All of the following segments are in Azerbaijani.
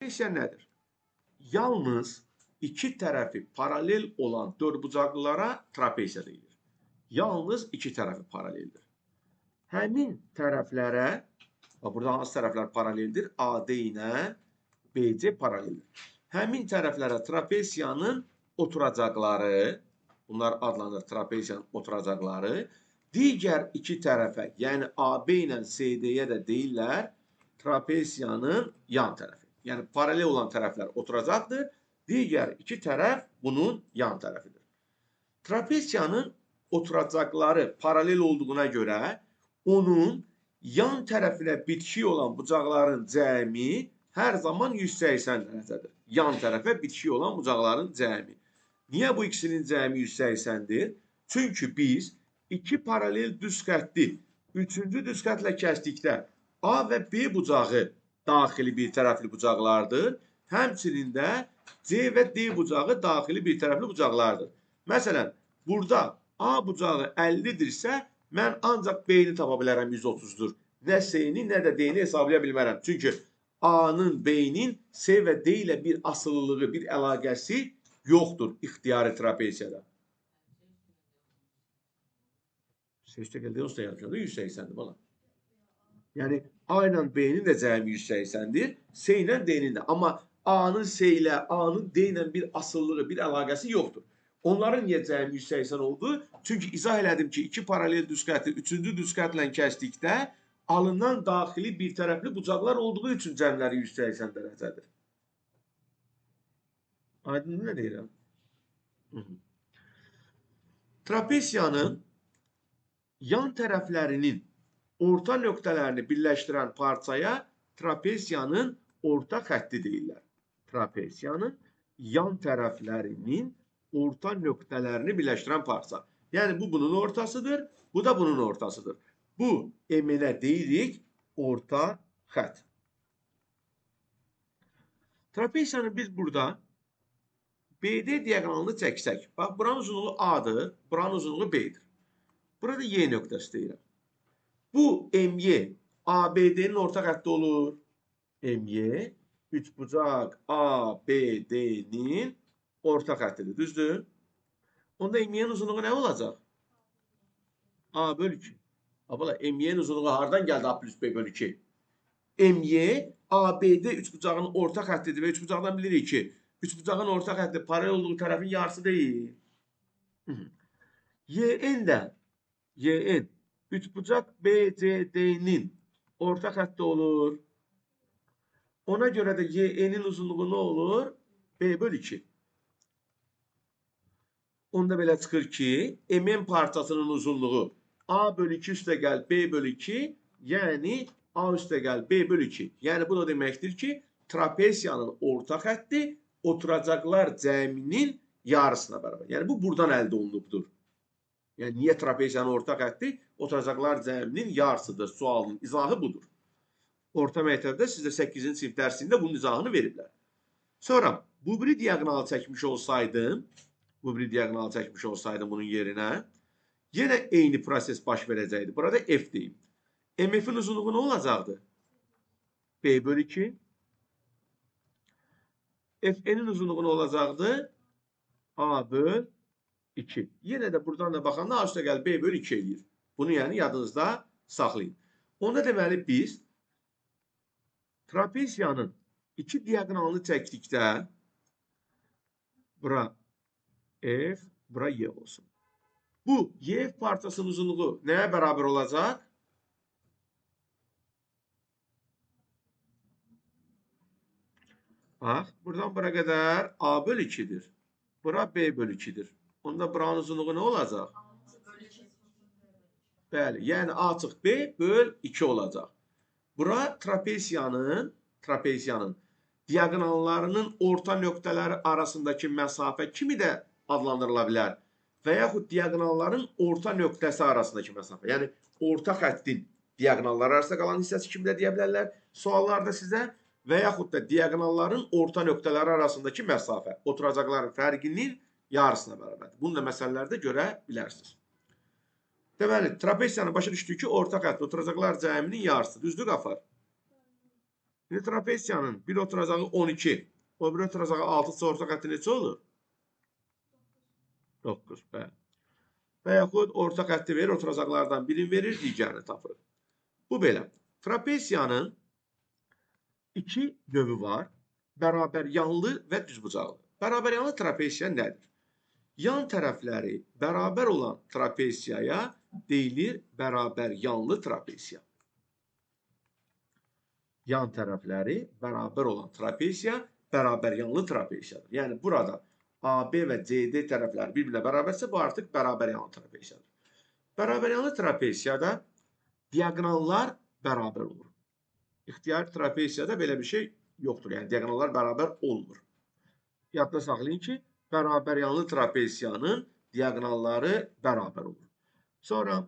Trapesiya nədir? Yalnız iki tərəfi paralel olan dördbucaqlılara trapesiya deyilir. Yalnız iki tərəfi paraleldir. Həmin tərəflərə, burada hansı tərəflər paraleldir? AD ilə BC paraleldir. Həmin tərəflərə trapesiyanın oturacaqları, bunlar adlanır trapesiyanın oturacaqları, digər iki tərəfə, yəni AB ilə CD-yə də deyirlər trapesiyanın yan tərəfi. Yəni paralel olan tərəflər oturacaqdır. Digər iki tərəf bunun yan tərəfidir. Trapesiyanın oturacaqları paralel olduğuna görə onun yan tərəfinə bitişik olan bucaqların cəmi hər zaman 180 dərəcədir. Yan tərəfə bitişik olan bucaqların cəmi. Niyə bu ikisinin cəmi 180-dir? Çünki biz iki paralel düz xətti üçüncü düz xəttlə kəsdikdə A və B bucağı daxili bir tərəfli bucaqlardır. Həmçinin də C və D bucağı daxili bir tərəfli bucaqlardır. Məsələn, burada A bucağı 50-dirsə, mən ancaq B-ni tapa bilərəm 130-dur. Nə C-ni, nə də D-ni hesablaya bilmərəm. Çünki A-nın, B-nin C və D ilə bir asılılığı, bir əlaqəsi yoxdur ixtiyari trapesiyada. Seçdə gəldi, o da yazıyordu, 180-dir bana. Yəni, A ilə B-nin də cəmi 180-dir, C ilə D-nin də. Amma A-nın C ilə, A-nın D ilə bir asıllığı, bir əlaqəsi yoxdur. Onların niyə cəmi 180 oldu? Çünki izah elədim ki, iki paralel düz xətti üçüncü düz xəttlə kəsdikdə alınan daxili bir tərəfli bucaqlar olduğu üçün cəmləri 180 dərəcədir. Aydın nə deyirəm? Trapesiyanın yan tərəflərinin orta nöqtələrini birləşdirən parçaya trapesiyanın orta xətti deyirlər. Trapesiyanın yan tərəflərinin orta nöqtələrini birləşdirən parça. Yəni, bu bunun ortasıdır, bu da bunun ortasıdır. Bu M-nə deyirik orta xətt. Trapesiyanı biz burada BD diaqonalını çəksək. Bax, buranın uzunluğu A-dır, buranın uzunluğu B-dir. Burada Y nöqtəsi deyirəm. Bu MY ABD-nin orta xətti olur. MY üçbucaq ABD-nin orta xəttidir. Düzdür? Onda MY-nin uzunluğu nə olacaq? A bölü 2. Abala, MY-nin uzunluğu hardan gəldi A plus B bölü 2? MY ABD üçbucağının orta xəttidir və üçbucaqdan bilirik ki, üçbucağın orta xətti paralel olduğu tərəfin yarısı deyil. YN də YN üçbucaq BCD-nin orta xətti olur. Ona görə də YN-in uzunluğu nə olur? B bölü 2. Onda belə çıxır ki, MN parçasının uzunluğu A bölü 2 üstə gəl B bölü 2, yəni A üstə gəl B bölü 2. Yəni, bu da deməkdir ki, trapesiyanın orta xətti oturacaqlar cəminin yarısına bərabər. Yəni, bu buradan əldə olunubdur. Yəni, niyə trapesiyanın orta xətti oturacaqlar cəminin yarısıdır? Sualın izahı budur. Orta məktəbdə sizə 8-ci sinif dərsində bunun izahını veriblər. Sonra, bu biri diaqonalı çəkmiş olsaydım bunun yerinə, yenə eyni proses baş verəcəkdir. Burada F deyim. MF-in uzunluğu nə olacaqdır? B bölü 2. FN-in uzunluğu nə olacaqdır? A bölü 2. Yenə də buradan da baxanda A üstə gəl B bölü 2 eləyir. Bunu yəni yadınızda saxlayın. Onda deməli biz trapesiyanın iki diaqonalını çəkdikdə bura F, bura Y olsun. Bu Y parçasının uzunluğu nəyə bərabər olacaq? Bax, buradan bura qədər A bölü 2-dir. Bura B bölü 2-dir. Onda buranın uzunluğu nə olacaq? Bəli, yəni A açıq B böl 2 olacaq. Bura trapesiyanın diaqonallarının orta nöqtələri arasındakı məsafə kimi də adlandırıla bilər. Və yaxud diaqonalların orta nöqtəsi arasındakı məsafə. Yəni, orta xəttin diaqonalları arasında qalan hissəsi kimi də deyə bilərlər suallarda sizə. Və yaxud da diaqonalların orta nöqtələri arasındakı məsafə oturacaqların fərqinin yarısına bərabərdir. Bunu da məsələlərdə görə bilərsiniz. Deməli, trapesiyanın başa düşdük ki, orta xətt oturacaqlar cəminin yarısı. Düzdür, qafar? İndi trapesiyanın bir oturacağı 12, o bir oturacağı 6 orta xətti neçə olur? 9. Bəli. Və yaxud orta xətti verir, oturacaqlardan birini verir, digərini tapır. Bu belə. Trapesiyanın iki növü var. Bərabər yanlı və düzbucaqlı. Bərabər yanlı trapesiya nədir? Yan tərəfləri bərabər olan trapesiyaya deyilir bərabər yanlı trapesiya. Yan tərəfləri bərabər olan trapesiya bərabər yanlı trapesiyadır. Yəni burada AB və CD tərəfləri bir-birinə bərabərsə bu artıq bərabər yanlı trapesiyadır. Bərabər yanlı trapesiyada diaqonallar bərabər olur. İxtiyari trapesiyada belə bir şey yoxdur. Yəni diaqonallar bərabər olmur. Yadda saxlayın ki, bərabər yanlı trapesiyanın diaqonalları bərabər olur. Sonra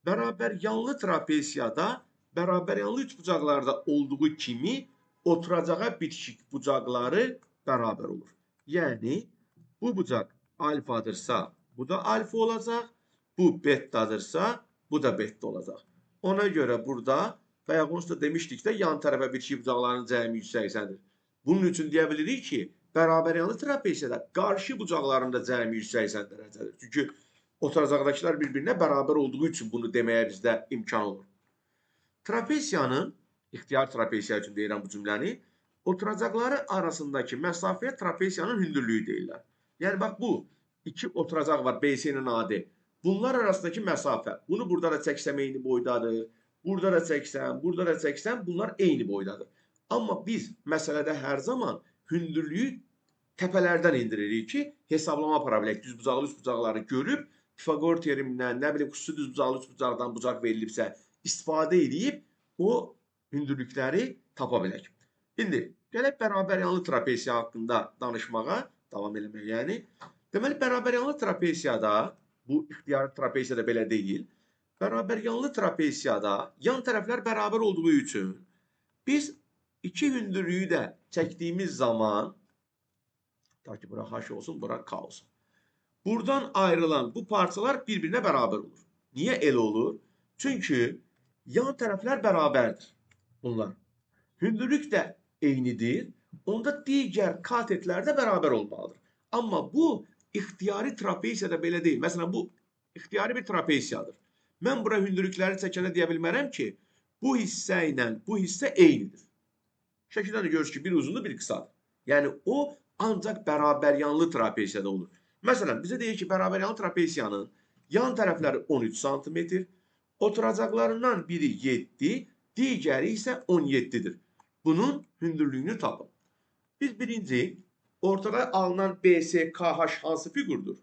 bərabər yanlı trapesiyada bərabər yanlı üçbucaqlarda olduğu kimi oturacağa bitişik bucaqları bərabər olur. Yəni bu bucaq alfadırsa, bu da alfa olacaq. Bu bettadırsa, bu da betta olacaq. Ona görə burada bayaq onsuz da demişdik də yan tərəfə bitişik bucaqların cəmi 180-dir. Bunun üçün deyə bilirik ki, bərabər yanlı trapesiyada qarşı bucaqların da cəmi 180 dərəcədir. Çünki oturacaqdakılar bir-birinə bərabər olduğu üçün bunu deməyə bizdə imkan olur. Trapesiyanın, ixtiyar trapesiya üçün deyirəm bu cümləni, oturacaqları arasındakı məsafəyə trapesiyanın hündürlüyü deyirlər. Yəni, bax bu, iki oturacaq var, BC ilə AD. Bunlar arasındakı məsafə, bunu burada da çəksəm eyni boydadır, burada da çəksəm, burada da çəksəm, bunlar eyni boydadır. Amma biz məsələdə hər zaman hündürlüyü təpələrdən indiririk ki, hesablama apara bilək. Düzbucaqlı üçbucaqları görüb, Pifagor terimindən, nə bilim, xüsusi düzbucaqlı üçbucaqdan bucaq verilibsə, istifadə edib o hündürlükləri tapa bilək. İndi, gələk bərabər yanlı trapesiya haqqında danışmağa, davam eləmək yəni. Deməli, bərabər yanlı trapesiyada, bu ixtiyari trapesiyada belə deyil, bərabər yanlı trapesiyada yan tərəflər bərabər olduğu üçün biz iki hündürlüyü də çəkdiyimiz zaman, ta ki, bura H olsun, bura K olsun. Buradan ayrılan bu parçalar bir-birinə bərabər olur. Niyə elə olur? Çünki yan tərəflər bərabərdir bunlar. Hündürlük də eynidir. Onda digər katetlər də bərabər olmalıdır. Amma bu, ixtiyari trapesiyada belə deyil. Məsələn, bu ixtiyari bir trapesiyadır. Mən bura hündürlükləri çəkəndə deyə bilmərəm ki, bu hissə ilə bu hissə eynidir. Şəkildən də görürüz ki, bir uzundur, bir qısadır. Yəni, o ancaq bərabər yanlı trapesiyada olur. Məsələn, bizə deyir ki, bərabər yanlı trapesiyanın yan tərəfləri 13 sm, oturacaqlarından biri 7, digəri isə 17-dir. Bunun hündürlüyünü tapın. Biz birinci, ortada alınan BSKH hansı figurdur?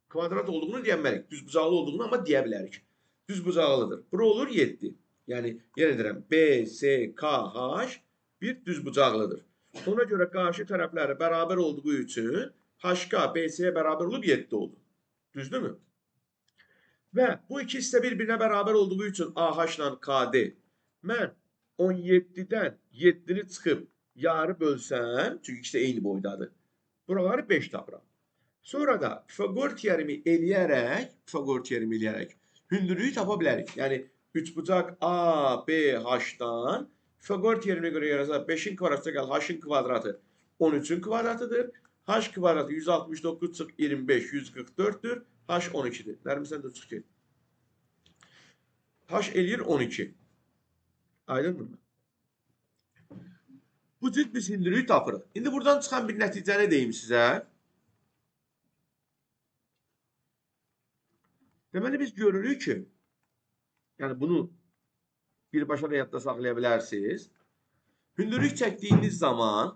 Kvadrat olduğunu deyəmərik. Düzbucaqlı olduğunu amma deyə bilərik. Düzbucaqlıdır. Bura olur 7. Yəni, yenə deyirəm, BSKH bir düzbucaqlıdır. Ona görə qarşı tərəfləri bərabər olduğu üçün HK BS'yə bərabər olub 7 oldu. Düzdürmü? Və bu iki hissə bir-birinə bərabər olduğu üçün AH ilə KD. Mən 17-dən 7-ni çıxıb yarı bölsəm, çünki ikisi eyni boydadır. Buraları 5 tapıram. Sonra da Pifagor teoremi eləyərək hündürlüyü tapa bilərik. Yəni, üçbucaq ABH-dan Pifagor teoreminə görə yarasa 5-in kvadratı gəl, H-in kvadratı 13-ün kvadratıdır. H kvadratı 169 çıx 25, 144-dür. H 12-dir. Nərmin, sən də çıx ki. H eləyir 12. Aydındır mı? Bu cür biz hündürlüyü tapırıq. İndi buradan çıxan bir nəticəni deyim sizə. Deməli, biz görürük ki, yəni bunu birbaşa da yadda saxlaya bilərsiniz. Hündürlük çəkdiyiniz zaman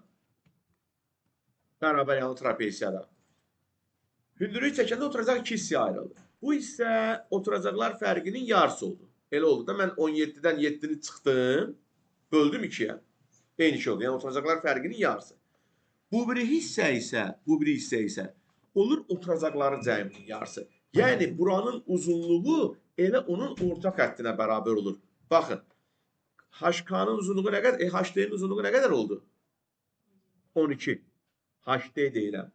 bərabər yanlı trapesiyada hündürlük çəkəndə oturacaq iki hissəyə ayrılır. Bu hissə oturacaqlar fərqinin yarısı oldu. Elə oldu da mən 17-dən 7-ni çıxdım, böldüm 2-yə. Eyni şey oldu. Yəni oturacaqlar fərqinin yarısı. Bu biri hissə isə olur oturacaqların cəminin yarısı. Yəni buranın uzunluğu elə onun orta xəttinə bərabər olur. Baxın, HK-nın uzunluğu nə qədər? HD-nin uzunluğu nə qədər oldu? 12. HD deyirəm.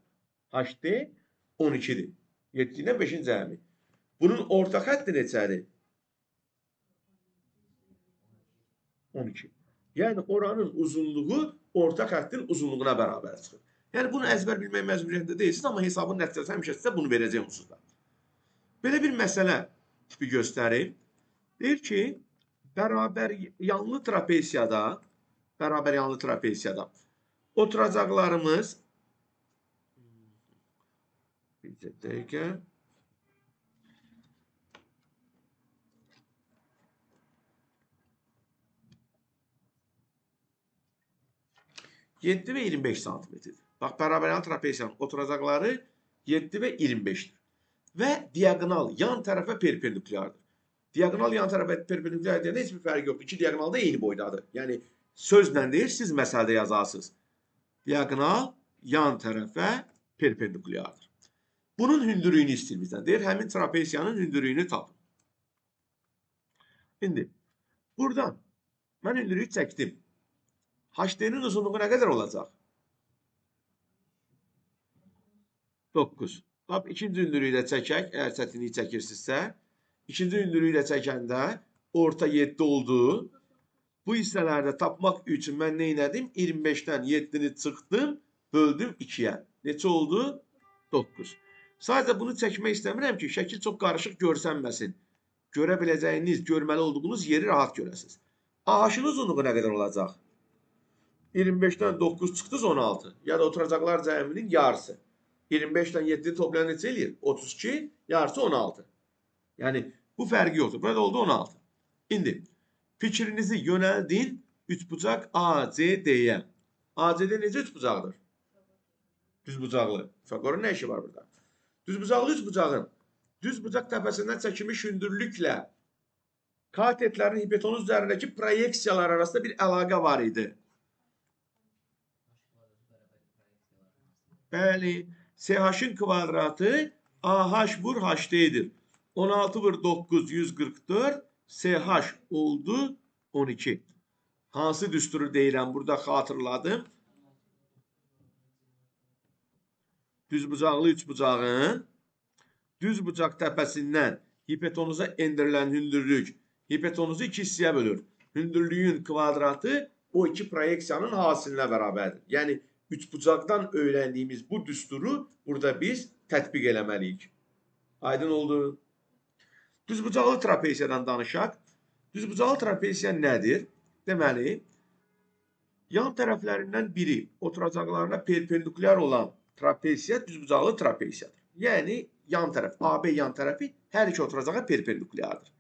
HD 12-dir. 7-dən 5-in cəmi. Bunun orta xətti neçədir? 12. Yəni oranın uzunluğu orta xəttin uzunluğuna bərabər çıxır. Yəni bunu əzbər bilmək məcburiyyətində deyilsiniz, amma hesabın nəticəsi həmişə sizə bunu verəcək onsuzda. Belə bir məsələ tipi göstərir. Deyir ki, bərabər yanlı trapeziyada oturacaqlarımız bir dəqiqə 7 ve 25 santimetrdir. Bax, bərabər yanlı trapeziyanın oturacaqları 7 ve 25'dir. Və diagonal yan tərəfə perpendikulardır. Diagonal yan tərəfə perpendikular deyəndə heç bir fərqi yoxdur. İki diagonal da eyni boydadır. Yəni sözlə deyir, siz məsələdə yazarsınız. Diagonal yan tərəfə perpendikulardır. Bunun hündürlüyünü istəyir bizdən. Deyir, həmin trapeziyanın hündürlüyünü tapın. İndi buradan mən hündürlüyü çəkdim. HD'nin uzunluğu nə qədər olacaq? 9. Bax, ikinci hündürlüyü də çəkək, əgər çətinliyi çəkirsinizsə. İkinci hündürlüyü də çəkəndə orta 7 oldu. Bu hissələrdə tapmaq üçün mən nə elədim? 25-dən 7-ni çıxdım, böldüm 2-yə. Neçə oldu? 9. Sadəcə bunu çəkmək istəmirəm ki, şəkil çox qarışıq görsənməsin. Görə biləcəyiniz, görməli olduğunuz yeri rahat görəsiniz. AH-ın uzunluğu nə qədər olacaq? 25'ten 9 çıxdınız 16. Ya da oturacaqlar cəminin yarısı. 25'ten 7'ni toplayan neçə eləyir? 32, yarısı 16. Yəni bu fərqi yoxdur. Burada oldu 16. İndi fikrinizi yönəldin üçbucaq ACD-yə. ACD necə üçbucaqdır? Düzbucaqlı. Fəqorun nə işi var burada? Düzbucaqlı üçbucağın düzbucaq təpəsindən çəkilmiş hündürlüklə katetlərin hipotenuz üzərindəki proyeksiyalar arasında bir əlaqə var idi. Bəli, CH-ın kvadratı AH vur HD-dir. 16 vur 9, 144. CH oldu 12. Hansı düsturu deyirəm? Burada xatırladım. Düzbucaqlı üçbucağın düzbucaq təpəsindən hipotenuza endirilən hündürlük hipotenuzu iki hissəyə bölür. Hündürlüyün kvadratı o iki proyeksiyanın hasilinə bərabərdir. Yəni üçbucaqdan öyrəndiyimiz bu düsturu burada biz tətbiq eləməliyik. Aydın oldu. Düzbucaqlı trapeziyadan danışaq. Düzbucaqlı trapeziya nədir? Deməli, yan tərəflərindən biri oturacaqlarına perpendikulyar olan trapeziya düzbucaqlı trapeziyadır. Yəni yan tərəf, AB yan tərəfi hər iki oturacağa perpendikulyardır.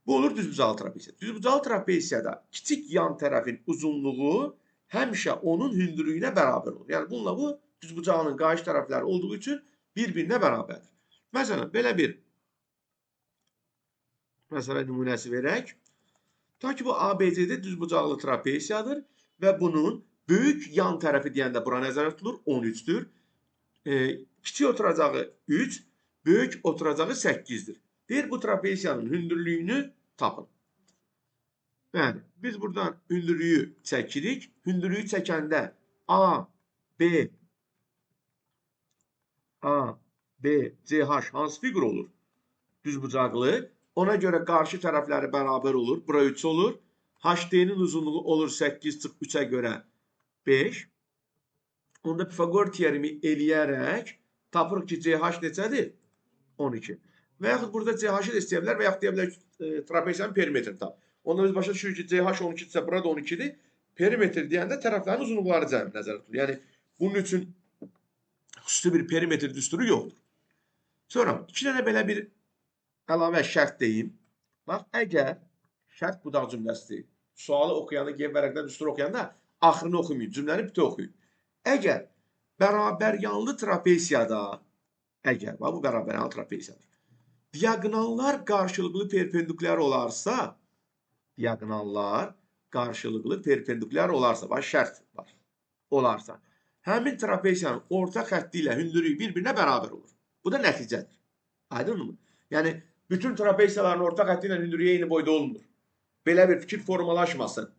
Bu olur düzbucaqlı trapeziya. Düzbucaqlı trapeziyada kiçik yan tərəfin uzunluğu həmişə onun hündürlüyünə bərabər olur. Yəni bununla bu düzbucağının qarşı tərəfləri olduğu üçün bir-birinə bərabərdir. Məsələn, belə bir məsələ nümunəsi verək. Ta ki bu ABCD düzbucaqlı trapeziyadır və bunun böyük yan tərəfi deyəndə bura nəzərdə tutulur 13-dür. Kiçik oturacağı 3, böyük oturacağı 8-dir. Deyir bu trapeziyanın hündürlüyünü tapın. Bəli, biz buradan hündürlüyü çəkirik. Hündürlüyü çəkəndə A, B, CH hansı fiqur olur? Düzbucaqlı. Ona görə qarşı tərəfləri bərabər olur. Bura 3 olur. HD'nin uzunluğu olur 8 çıx 3'ə görə 5. Onda Pifagor teoremi eləyərək tapırıq ki, CH neçədir? 12. Və yaxud burada CH-ı da istəyə bilər və yaxud deyə bilər ki, trapeziyanın perimetrini tap. Onda biz başa düşürük ki, CH 12-dirsə, burada 12-dir. Perimetr deyəndə tərəflərin uzunluqları cəmi nəzərdə tutulur. Yəni, bunun üçün xüsusi bir perimetr düsturu yoxdur. Sonra, iki dənə belə bir əlavə şərt deyim. Bax, əgər şərt budaq cümləsidir. Sualı oxuyanda, qeyd vərəqdə düsturu oxuyanda axırını oxumayın, cümləni bütöv oxuyun. Əgər bərabər yanlı trapeziyada, bax, bu bərabər yanlı trapeziyadır. Diagonallar qarşılıqlı perpendikulyar olarsa, bax, şərt var, olarsa, həmin trapeziyanın orta xətti ilə hündürlüyü bir-birinə bərabər olur. Bu da nəticədir. Aydın mı? Yəni, bütün trapeziyaların orta xətti ilə hündürlüyü eyni boyda olmur. Belə bir fikir formalaşmasın.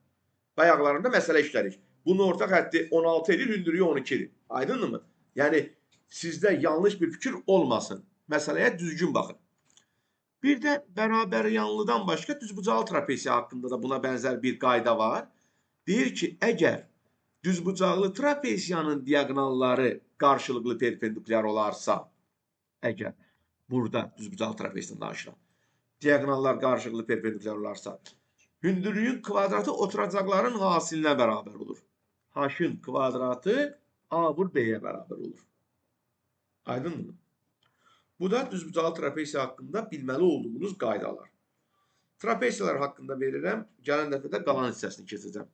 Bayaqlarında məsələ işlərik. Bunun orta xətti 16 edir, hündürlüyü 12-dir. Aydın mı? Yəni, sizdə yanlış bir fikir olmasın. Məsələyə düzgün baxın. Bir də bərabər yanlıdan başqa düzbucaqlı trapesiya haqqında da buna bənzər bir qayda var. Deyir ki, əgər düzbucaqlı trapesiyanın diaqonalları qarşılıqlı perpendikulyar olarsa, əgər burada düzbucaqlı trapesiyadan danışıram, diaqonallar qarşılıqlı perpendikulyar olarsa, hündürlüyün kvadratı oturacaqların hasilinə bərabər olur. H-ın kvadratı A vur B-yə bərabər olur. Aydınmı? Bu da düzbucaqlı trapesiya haqqında bilməli olduğunuz qaydalar. Trapesiyalar haqqında verirəm. Gələn dəfə də qalan hissəsini keçəcəm.